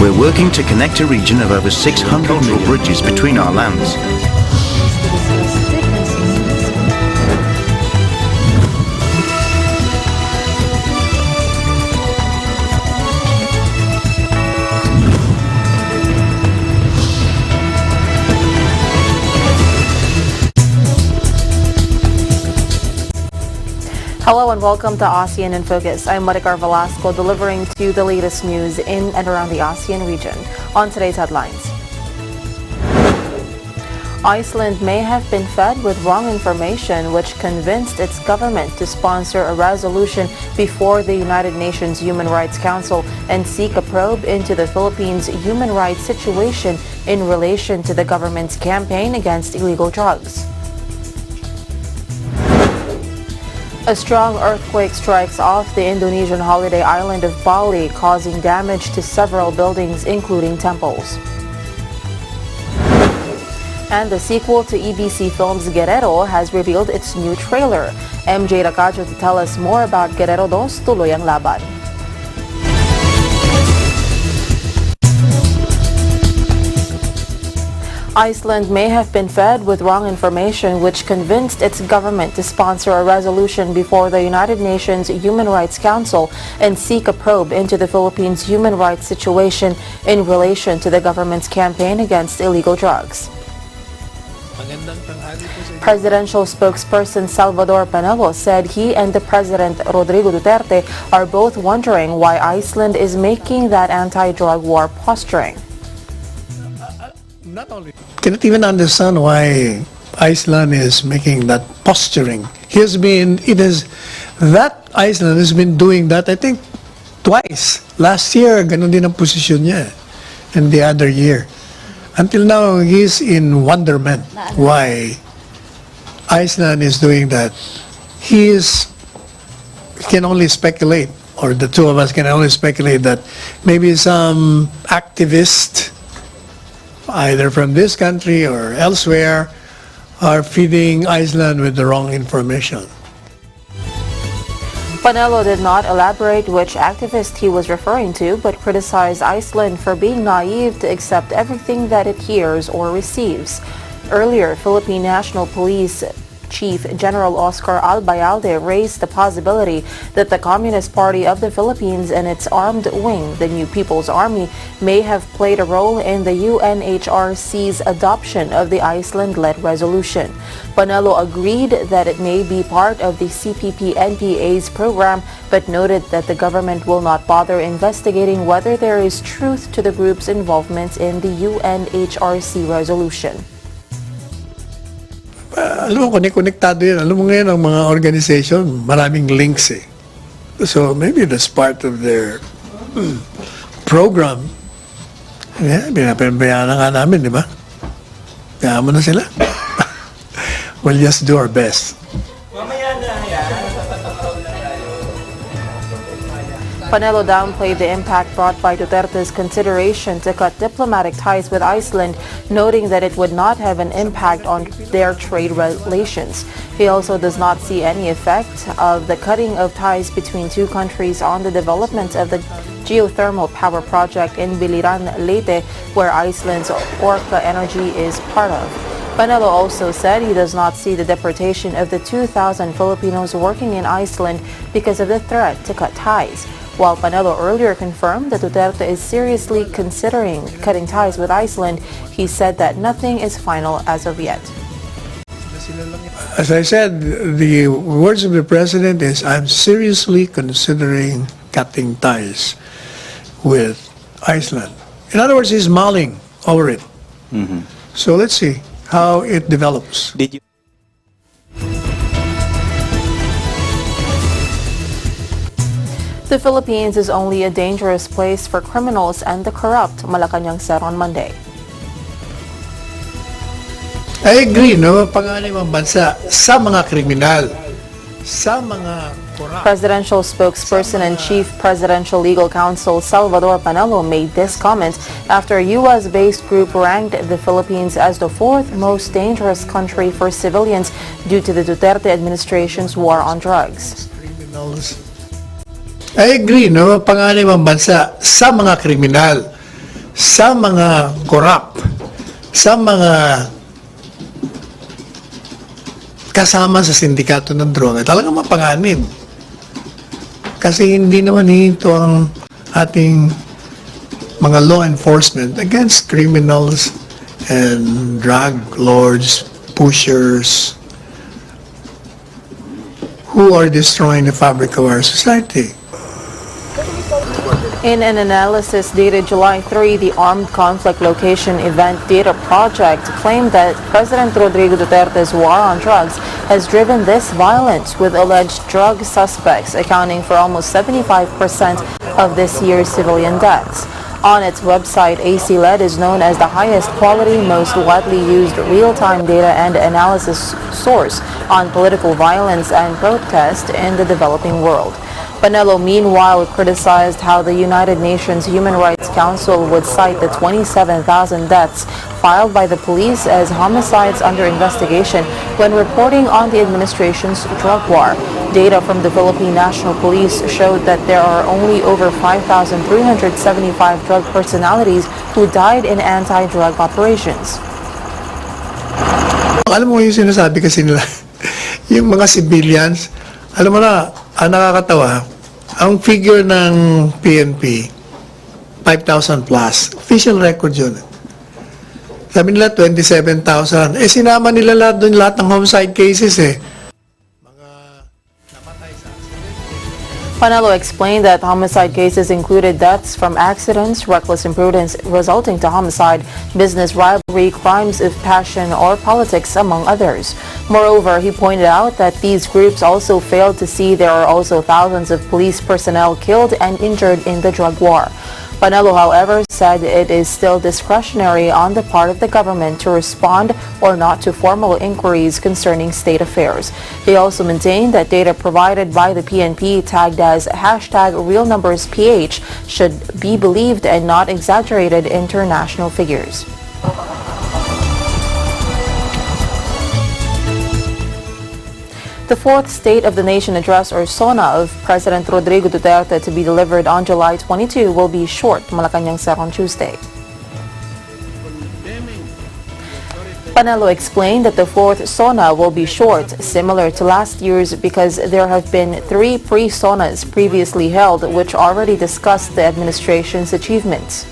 We're working to connect a region of over 600 million bridges between our lands. Hello and welcome to ASEAN in Focus. I'm Maricar Velasco, delivering to you the latest news in and around the ASEAN region. On today's headlines, Iceland may have been fed with wrong information which convinced its government to sponsor a resolution before the United Nations Human Rights Council and seek a probe into the Philippines' human rights situation in relation to the government's campaign against illegal drugs. A strong earthquake strikes off the Indonesian holiday island of Bali, causing damage to several buildings, including temples. And the sequel to EBC Films' Guerrero has revealed its new trailer. MJ Racacho to tell us more about Guerrero 2, Tuloy ang Laban. Iceland may have been fed with wrong information which convinced its government to sponsor a resolution before the United Nations Human Rights Council and seek a probe into the Philippines' human rights situation in relation to the government's campaign against illegal drugs. Presidential spokesperson Salvador Panelo said he and the President Rodrigo Duterte are both wondering why Iceland is making that anti-drug war posturing. Cannot even understand why Iceland is making that posturing. That Iceland has been doing that, I think, twice. Last year, ganun din ang posisyon niya. And the other year. Until now, he's in wonderment why Iceland is doing that. He can only speculate, or the two of us can only speculate that maybe some activist either from this country or elsewhere, are feeding Iceland with the wrong information. Panelo did not elaborate which activist he was referring to, but criticized Iceland for being naive to accept everything that it hears or receives. Earlier, Philippine National Police Chief General Oscar Albayalde raised the possibility that the Communist Party of the Philippines and its armed wing, the New People's Army, may have played a role in the UNHRC's adoption of the Iceland-led resolution. Panelo agreed that it may be part of the CPP-NPA's program, but noted that the government will not bother investigating whether there is truth to the group's involvement in the UNHRC resolution. Alam mo, konektado yan. Alam mo ngayon, ang mga organization, maraming links eh. So, maybe that's part of their program. Yeah, pinapabayaan na nga namin, di ba? Kaya mo na sila. We'll just do our best. Panelo downplayed the impact brought by Duterte's consideration to cut diplomatic ties with Iceland, noting that it would not have an impact on their trade relations. He also does not see any effect of the cutting of ties between two countries on the development of the geothermal power project in Biliran, Leyte, where Iceland's Orca Energy is part of. Panelo also said he does not see the deportation of the 2,000 Filipinos working in Iceland because of the threat to cut ties. While Panelo earlier confirmed that Duterte is seriously considering cutting ties with Iceland, he said that nothing is final as of yet. As I said, the words of the President is, I'm seriously considering cutting ties with Iceland. In other words, he's mulling over it. So let's see how it develops. The Philippines is only a dangerous place for criminals and the corrupt, Malacanang said on Monday. I agree, no? Panganib ang bansa sa mga kriminal, sa mga corrupt. Presidential spokesperson and Chief Presidential Legal Counsel Salvador Panelo made this comment after a U.S.-based group ranked the Philippines as the fourth most dangerous country for civilians due to the Duterte administration's war on drugs. I agree, no? Panganib ang bansa sa mga kriminal, sa mga corrupt, sa mga kasama sa sindikato ng droga, talagang mapanganib. Kasi hindi naman ito ang ating mga law enforcement against criminals and drug lords, pushers, who are destroying the fabric of our society. In an analysis dated July 3, the Armed Conflict Location Event Data Project claimed that President Rodrigo Duterte's war on drugs has driven this violence, with alleged drug suspects accounting for almost 75% of this year's civilian deaths. On its website, ASEAN is known as the highest quality, most widely used real-time data and analysis source on political violence and protest in the developing world. Panelo, meanwhile, criticized how the United Nations Human Rights Council would cite the 27,000 deaths filed by the police as homicides under investigation when reporting on the administration's drug war. Data from the Philippine National Police showed that there are only over 5,375 drug personalities who died in anti-drug operations. Alam mo yung sinasabi kasi nila, yung mga civilians, alam mo na, ang nakakatawa, ang figure ng PNP, 5,000 plus. Official record yun. Sabi nila, 27,000. Sinama nila lahat doon, lahat ng homicide cases Panelo explained that homicide cases included deaths from accidents, reckless imprudence resulting to homicide, business rivalry, crimes of passion, or politics, among others. Moreover, he pointed out that these groups also failed to see there are also thousands of police personnel killed and injured in the drug war. Panelo, however, said it is still discretionary on the part of the government to respond or not to formal inquiries concerning state affairs. He also maintained that data provided by the PNP tagged as #RealNumbersPH should be believed and not exaggerated international figures. The fourth State of the Nation Address, or SONA, of President Rodrigo Duterte to be delivered on July 22 will be short, Malacanang said on Tuesday. Panelo explained that the fourth SONA will be short, similar to last year's, because there have been 3 pre-SONAs previously held which already discussed the administration's achievements.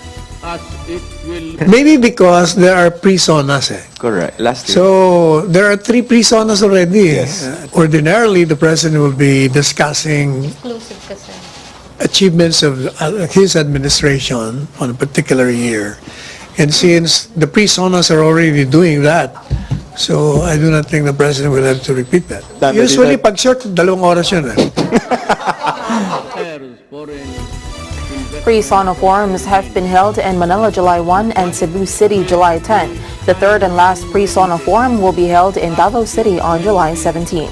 Maybe because there are pre-sonas. Correct. Last year. So there are 3 pre-sonas already. Yes. Ordinarily, the president will be discussing achievements of his administration on a particular year. And since the pre-sonas are already doing that, so I do not think the president will have to repeat that. Usually, pag short, 2 oras yun. Pre-SONA forums have been held in Manila July 1 and Cebu City July 10. The third and last pre-SONA forum will be held in Davao City on July 17.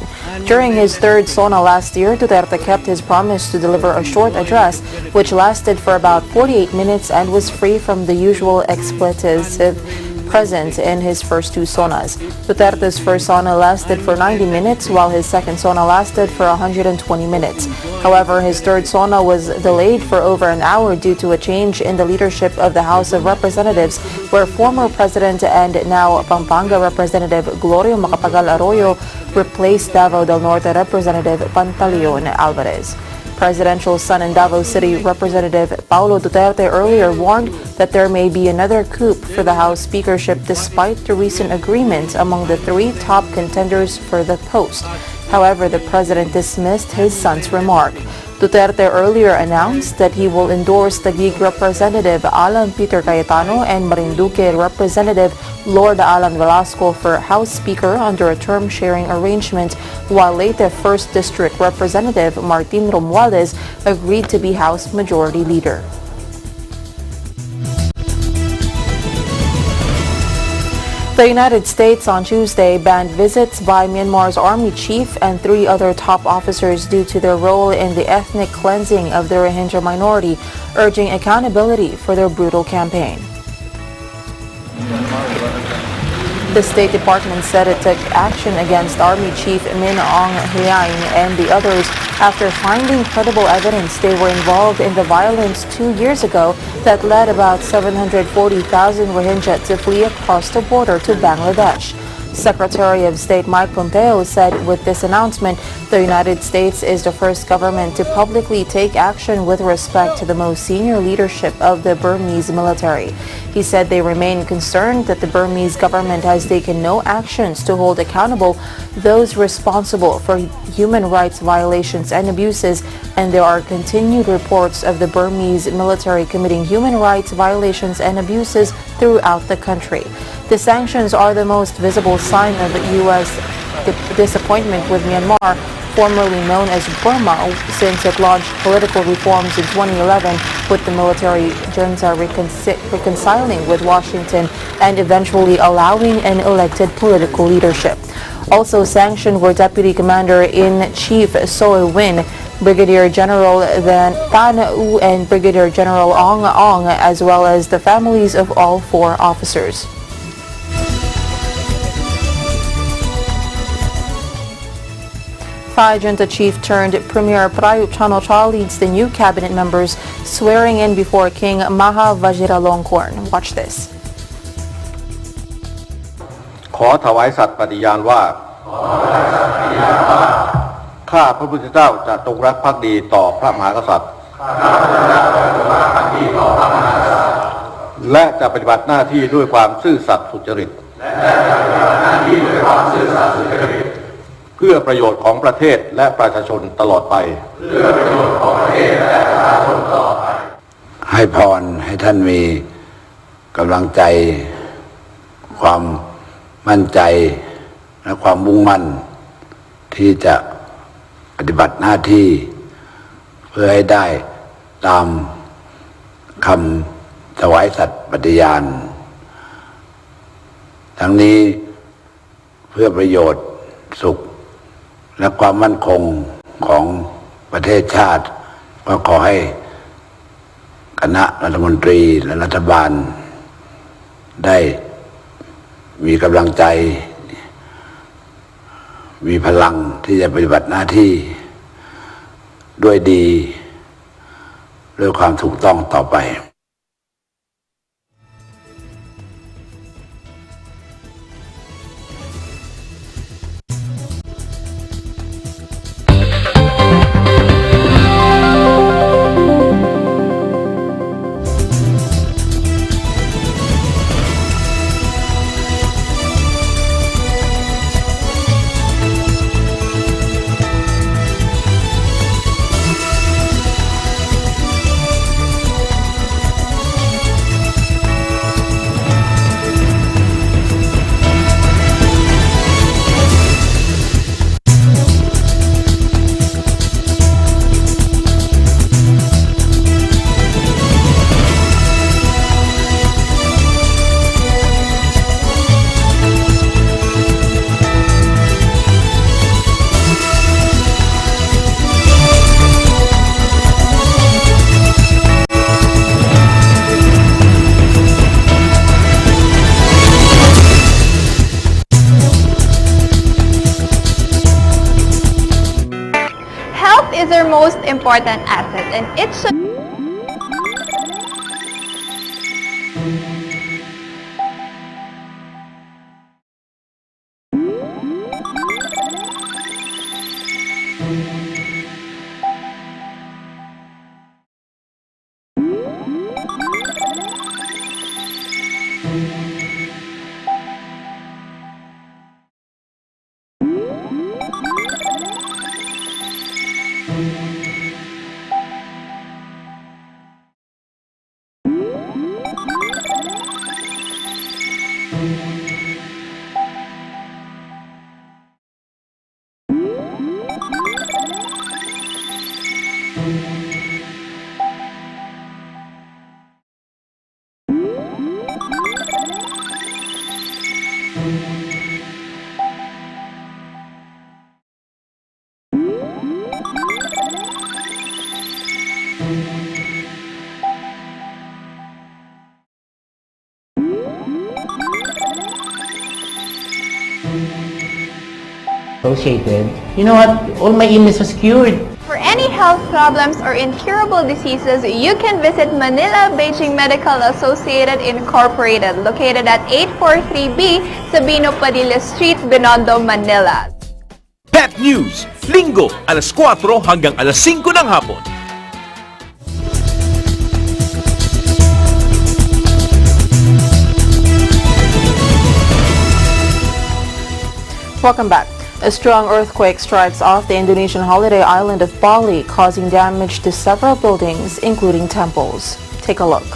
During his third SONA last year, Duterte kept his promise to deliver a short address which lasted for about 48 minutes and was free from the usual expletives present in his first 2 SONAs. Duterte's first SONA lasted for 90 minutes, while his second SONA lasted for 120 minutes. However, his third SONA was delayed for over an hour due to a change in the leadership of the House of Representatives, where former President and now Pampanga Representative Glorio Macapagal Arroyo replaced Davao del Norte Representative Pantaleon Alvarez. Presidential son in Davao City, Representative Paulo Duterte, earlier warned that there may be another coup for the House speakership despite the recent agreement among the 3 top contenders for the post. However, the president dismissed his son's remark. Duterte earlier announced that he will endorse Taguig Representative Alan Peter Cayetano and Marinduque Representative Lord Alan Velasco for House Speaker under a term-sharing arrangement, while Leyte 1st District Representative Martin Romualdez agreed to be House Majority Leader. The United States on Tuesday banned visits by Myanmar's army chief and 3 other top officers due to their role in the ethnic cleansing of the Rohingya minority, urging accountability for their brutal campaign. The State Department said it took action against Army Chief Min Aung Hlaing and the others after finding credible evidence they were involved in the violence 2 years ago that led about 740,000 Rohingya to flee across the border to Bangladesh. Secretary of State Mike Pompeo said with this announcement, the United States is the first government to publicly take action with respect to the most senior leadership of the Burmese military. He said they remain concerned that the Burmese government has taken no actions to hold accountable those responsible for human rights violations and abuses, and there are continued reports of the Burmese military committing human rights violations and abuses throughout the country. The sanctions are the most visible sign of U.S. disappointment with Myanmar, formerly known as Burma, since it launched political reforms in 2011 with the military junta reconciling with Washington and eventually allowing an elected political leadership. Also sanctioned were Deputy Commander-in-Chief Soe Win, Brigadier General Tan U and Brigadier General Ong Ong, as well as the families of all 4 officers. Thai junta chief turned Premier Prayut Chan-o-cha leads the new cabinet members swearing in before King Maha Vajiralongkorn. Watch this. ขอถวายสัตย์ปฏิญาณว่าข้าพระพุทธเจ้าจะจงรักภักดีต่อพระมหากษัตริย์และจะปฏิบัติหน้าที่ด้วยความซื่อสัตย์สุจริตเพื่อประโยชน์ของประเทศและประชาชนตลอดไปให้พรให้ท่านมีกำลังใจความมั่นใจและความมุ่งมั่นที่จะปฏิบัติหน้าที่เพื่อให้ได้ตามคำถวายสัตย์ปฏิญาณทั้งนี้เพื่อประโยชน์สุขและความมั่นคงของประเทศชาติก็ขอให้คณะรัฐมนตรีและรัฐบาลได้มีกำลังใจมีพลังที่จะปฏิบัติหน้าที่ด้วยดีด้วยความถูกต้องต่อไป is their most important asset, and it should associated, you know what? All my illness was cured. For any health problems or incurable diseases, you can visit Manila Beijing Medical Associated Incorporated, located at 843B Sabino Padilla Street, Binondo, Manila. Pep News, Linggo, alas 4 hanggang alas 5 ng hapon. Welcome back. A strong earthquake strikes off the Indonesian holiday island of Bali, causing damage to several buildings, including temples. Take a look.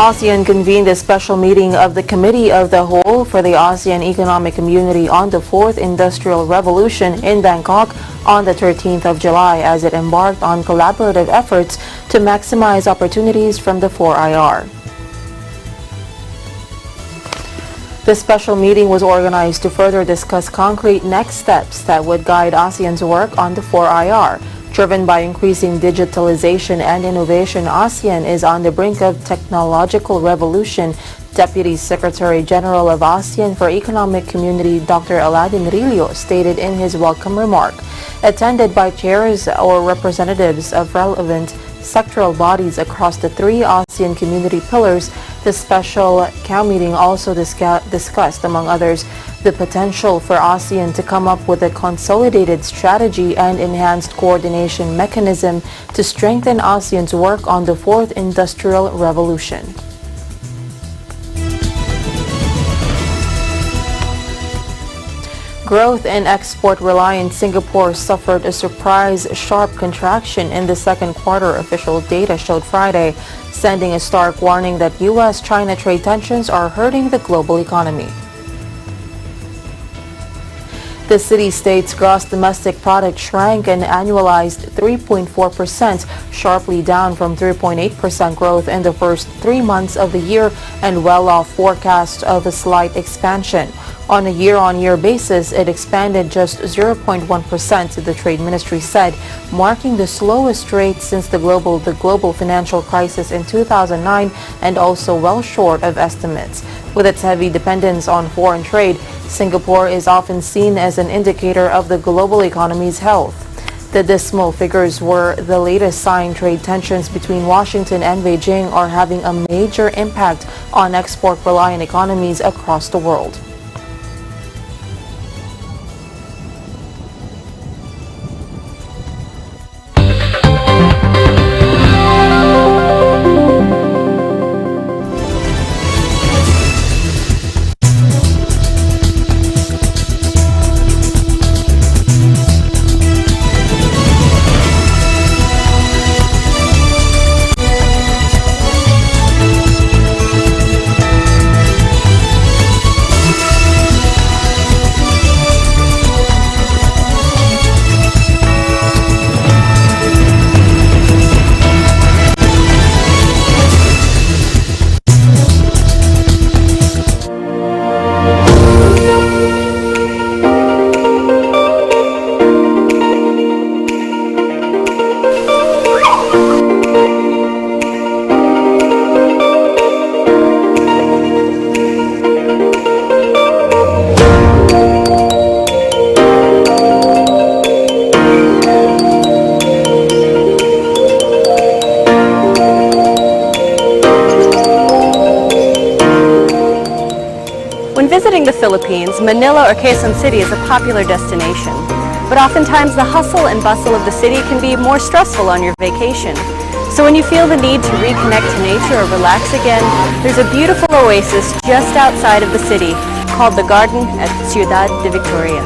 ASEAN convened a special meeting of the Committee of the Whole for the ASEAN Economic Community on the Fourth Industrial Revolution in Bangkok on the 13th of July as it embarked on collaborative efforts to maximize opportunities from the 4IR. The special meeting was organized to further discuss concrete next steps that would guide ASEAN's work on the 4IR. Driven by increasing digitalization and innovation, ASEAN is on the brink of technological revolution, Deputy Secretary General of ASEAN for Economic Community Dr. Aladin Rilio stated in his welcome remark. Attended by chairs or representatives of relevant sectoral bodies across the three ASEAN community pillars, the special COW meeting also discussed, among others, the potential for ASEAN to come up with a consolidated strategy and enhanced coordination mechanism to strengthen ASEAN's work on the Fourth Industrial Revolution. Growth in export-reliant Singapore suffered a surprise sharp contraction in the second quarter, official data showed Friday, sending a stark warning that U.S.-China trade tensions are hurting the global economy. The city-state's gross domestic product shrank an annualized 3.4%, sharply down from 3.8% growth in the first 3 months of the year and well off forecast of a slight expansion. On a year-on-year basis, it expanded just 0.1%, the Trade Ministry said, marking the slowest rate since the global financial crisis in 2009 and also well short of estimates. With its heavy dependence on foreign trade, Singapore is often seen as an indicator of the global economy's health. The dismal figures were the latest sign trade tensions between Washington and Beijing are having a major impact on export-reliant economies across the world. Visiting the Philippines, Manila or Quezon City is a popular destination. But oftentimes the hustle and bustle of the city can be more stressful on your vacation. So when you feel the need to reconnect to nature or relax again, there's a beautiful oasis just outside of the city called the Garden at Ciudad de Victoria.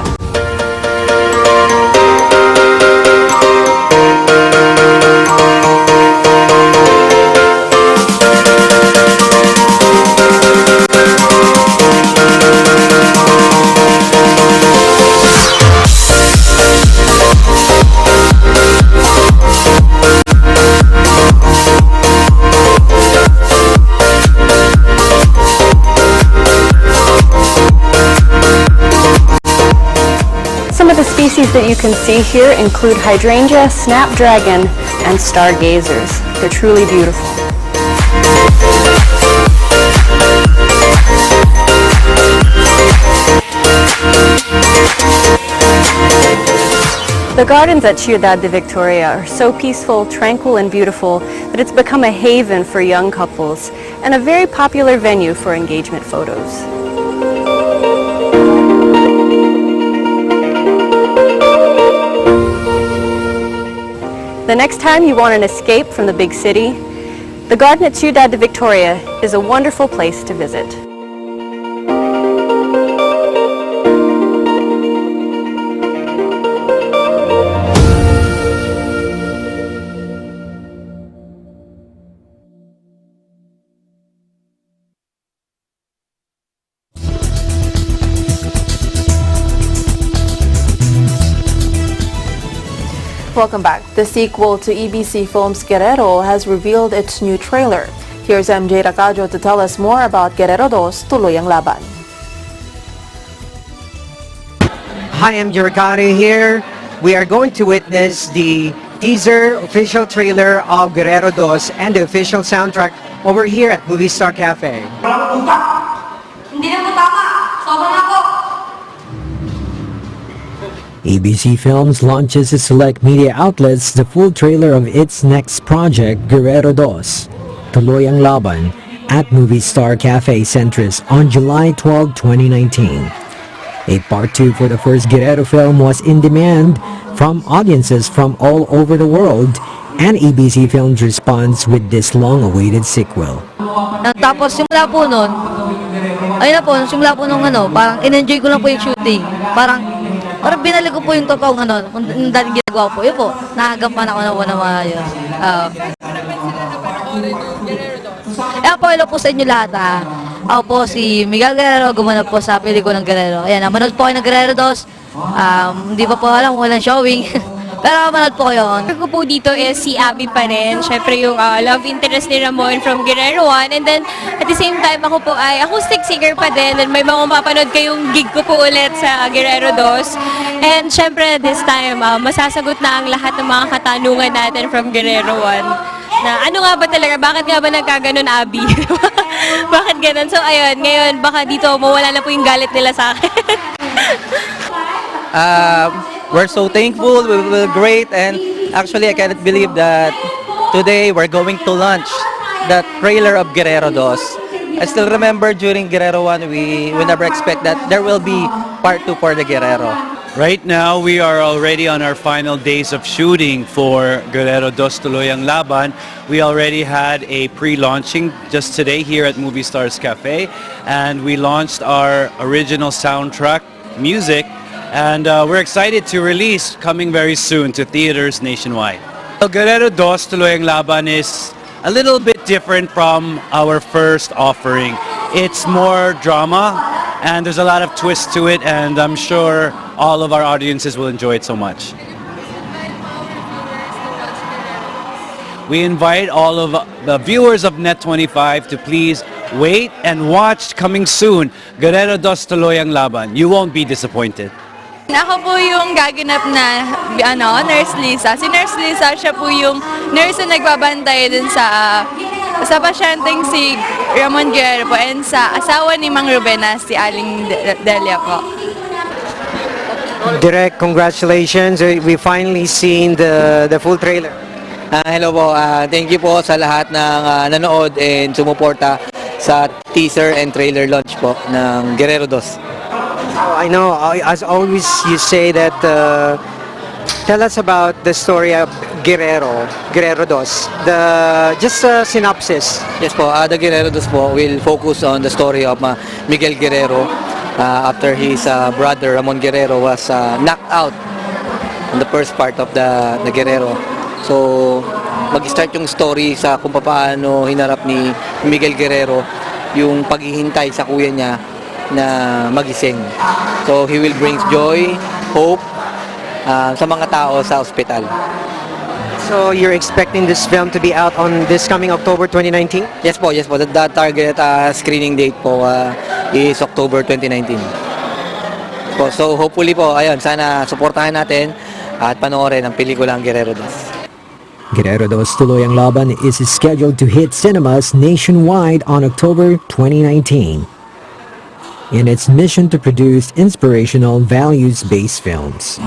Some of the species that you can see here include hydrangea, snapdragon, and stargazers. They're truly beautiful. The gardens at Ciudad de Victoria are so peaceful, tranquil, and beautiful that it's become a haven for young couples and a very popular venue for engagement photos. The next time you want an escape from the big city, the garden at Ciudad de Victoria is a wonderful place to visit. Welcome back. The sequel to EBC Films Guerrero has revealed its new trailer. Here's MJ Racajo to tell us more about Guerrero 2 Tuloy ang Laban. Hi, I'm Jericari here. We are going to witness the teaser official trailer of Guerrero 2 and the official soundtrack over here at Movie Star Cafe. Hindi na po tama. Sobrang ako. ABC Films launches to select media outlets the full trailer of its next project, Guerrero 2, Tuloy ang Laban, at Movie Star Cafe Centris on July 12, 2019. A part 2 for the first Guerrero film was in demand from audiences from all over the world, and ABC Films responds with this long-awaited sequel. Tapos simula po nun, ayun na po, simula po nung parang in-enjoy ko lang po yung shooting. Parang binalik ko po yung totoong kung dating ginagawa po. Yun po, nakagampan ako na maayos. Po, hello po sa inyo lahat Ako po si Miguel Guerrero, gumanap po sa pelikulang Guerrero. Ayan, manood po kayo ng Guerrero 2. Hindi pa po alam kung walang showing. Pero manood po kayo. Ko po dito is si Abby pa rin. Siyempre yung love interest ni Ramon from Guerrero 1. And then at the same time ako po ay acoustic singer pa din. And may mga mapapanood kayong gig ko po ulit sa Guerrero 2. And siyempre this time masasagot na ang lahat ng mga katanungan natin from Guerrero 1. Na ano nga ba talaga? Bakit nga ba nagkaganon, Abby? Bakit ganon? So ayun, ngayon baka dito mawala na po yung galit nila sa akin. We're so thankful, we feel great, and actually I cannot believe that today we're going to launch the trailer of Guerrero 2. I still remember during Guerrero 1, we never expect that there will be part 2 for the Guerrero. Right now, we are already on our final days of shooting for Guerrero 2 Tuloy ang Laban. We already had a pre-launching just today here at Movie Stars Cafe, and we launched our original soundtrack music. And we're excited to release coming very soon to theaters nationwide. Guerrero 2 Tuloy ang Laban is a little bit different from our first offering. It's more drama and there's a lot of twists to it, and I'm sure all of our audiences will enjoy it so much. We invite all of the viewers of Net25 to please wait and watch coming soon Guerrero 2 Tuloy ang Laban. You won't be disappointed. Ako po yung gaganap na Nurse Lisa. Si Nurse Lisa, siya po yung nurse na nagbabantay dun sa pasyenteng si Ramon Guerrero po and sa asawa ni Mang Ruben na si Aling Delia po. Direk, congratulations. We finally seen the full trailer. Hello po, thank you po sa lahat ng nanood and sumuporta sa teaser and trailer launch po ng Guerrero 2. I know, as always, you say that, tell us about the story of Guerrero 2, just a synopsis. Yes po, the Guerrero 2 po will focus on the story of Miguel Guerrero after his brother Ramon Guerrero was knocked out in the first part of the Guerrero. So, mag-start yung story sa kung paano hinarap ni Miguel Guerrero yung paghihintay sa kuya niya na magising. So he will bring joy, hope sa mga tao sa ospital. So you're expecting this film to be out on this coming October 2019? Yes po. The target screening date po is October 2019. po. So hopefully po, ayun, sana suportahan natin at panoorin ang pelikulang Guerrero 2. Guerrero 2 Tuloy ang Laban is scheduled to hit cinemas nationwide on October 2019 in its mission to produce inspirational, values-based films.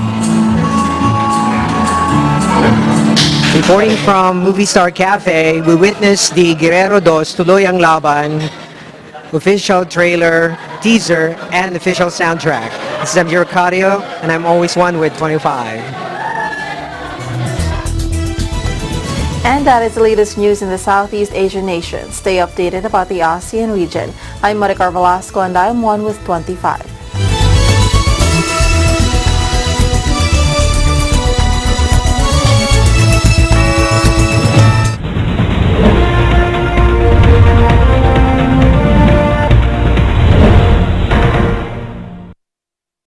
Reporting from Movie Star Cafe, we witnessed the Guerrero 2 Tuloy ang Laban official trailer, teaser, and official soundtrack. This is Amir Cardio, and I'm always one with 25. And that is the latest news in the Southeast Asian nations. Stay updated about the ASEAN region. I'm Maricar Velasco, and I'm one with 25.